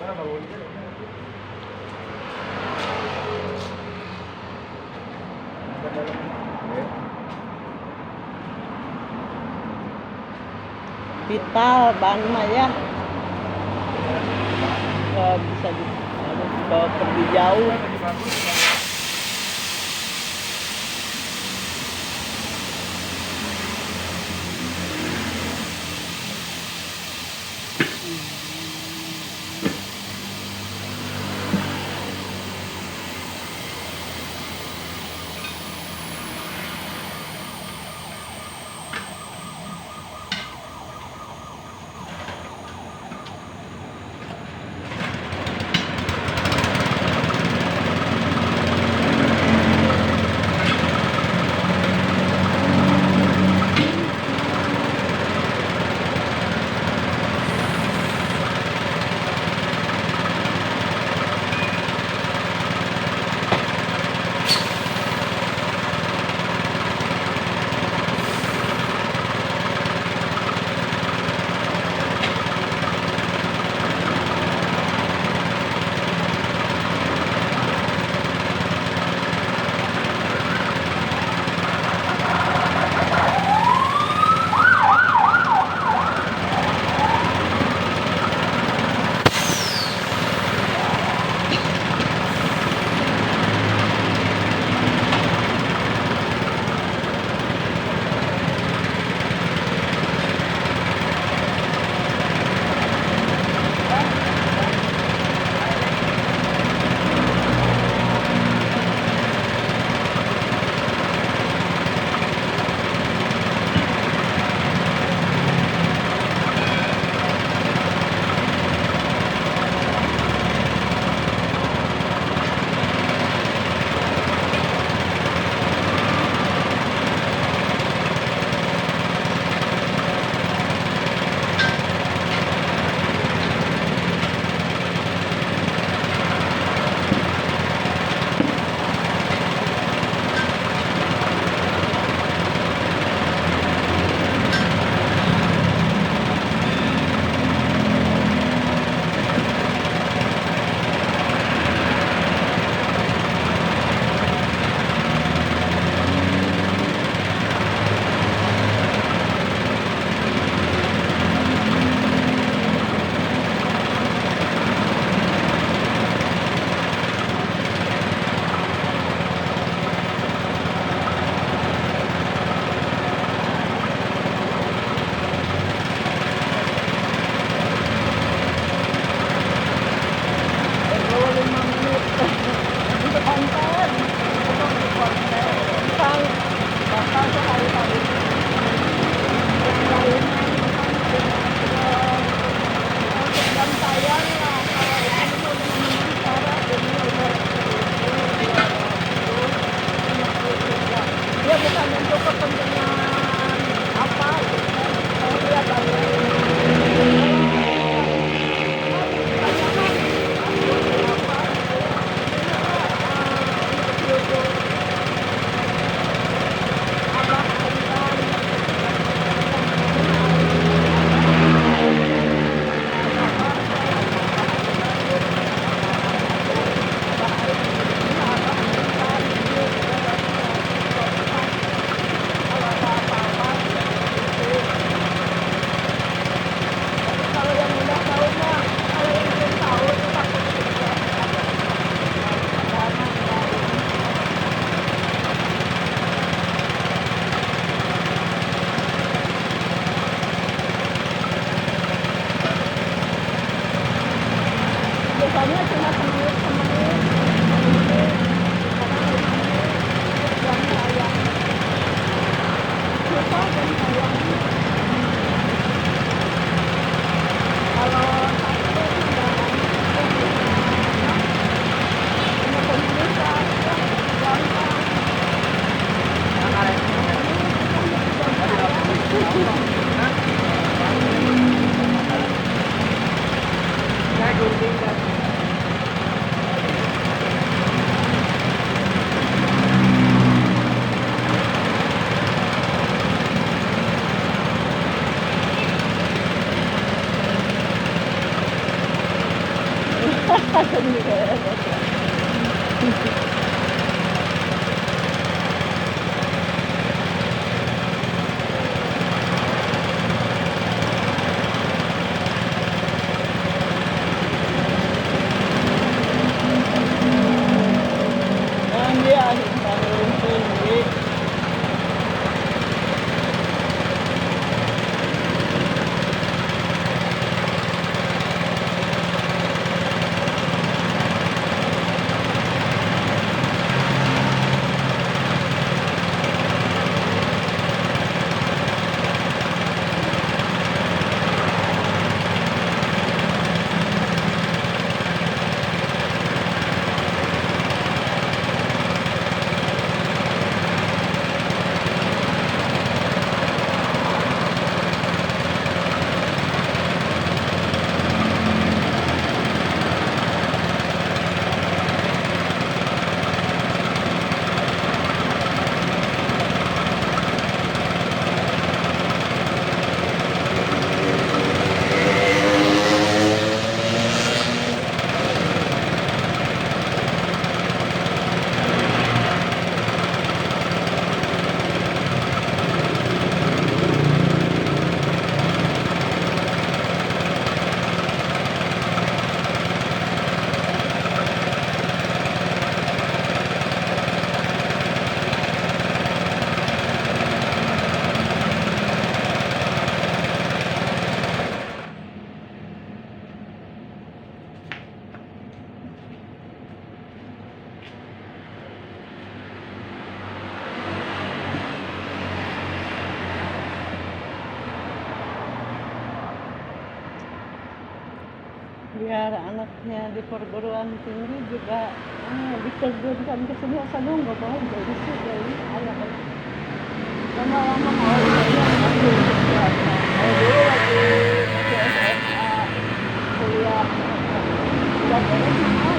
Vital ban mah ya bisa dibawa pergi jauh. Hindi ko alam siya. Hindi parang hindi. Biar anaknya di perguruan tinggi juga diterjunkan ke semua Salongo bahwa jadi sudah anak-anak lama-lama mau saya ambil kesehatan dulu waktu ke SMA kuliah udah beres mau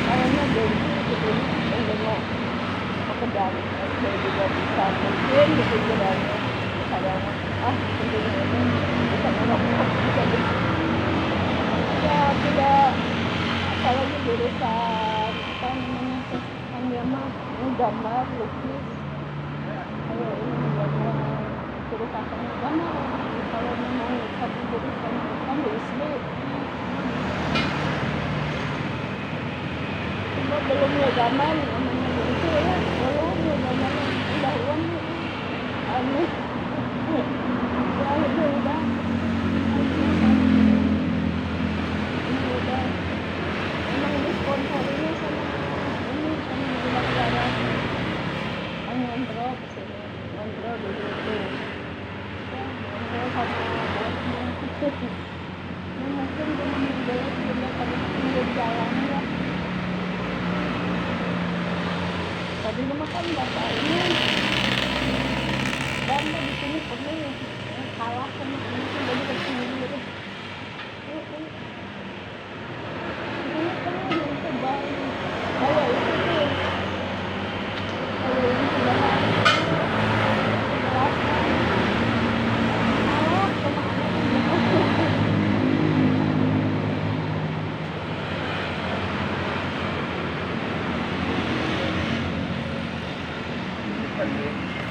kayaknya dari gitu udah mau pekerjaan saya juga bisa mungkin di pikirannya kadang mungkin ini bisa nolong bisa ya tidak apalagi jurusan apa namanya tuh kan dia mah gambar lukis kalau ini gambar suruh kakaknya gambar kalau memang satu jurusan kan di ISLI cuma belum ngegambar namanya begitu ya belum ngegambar udah uang aneh ya udah sponsornya sama ini sama negara ngontrol kesini ngontrol dulu tuh ya ngontrol sama bosnya nah mungkin dengan menjawab juga pada pinggir jalan ya tadi makan bapak ini bamba di sini penuh kalah sama ini jadi kesini gitu Thank you.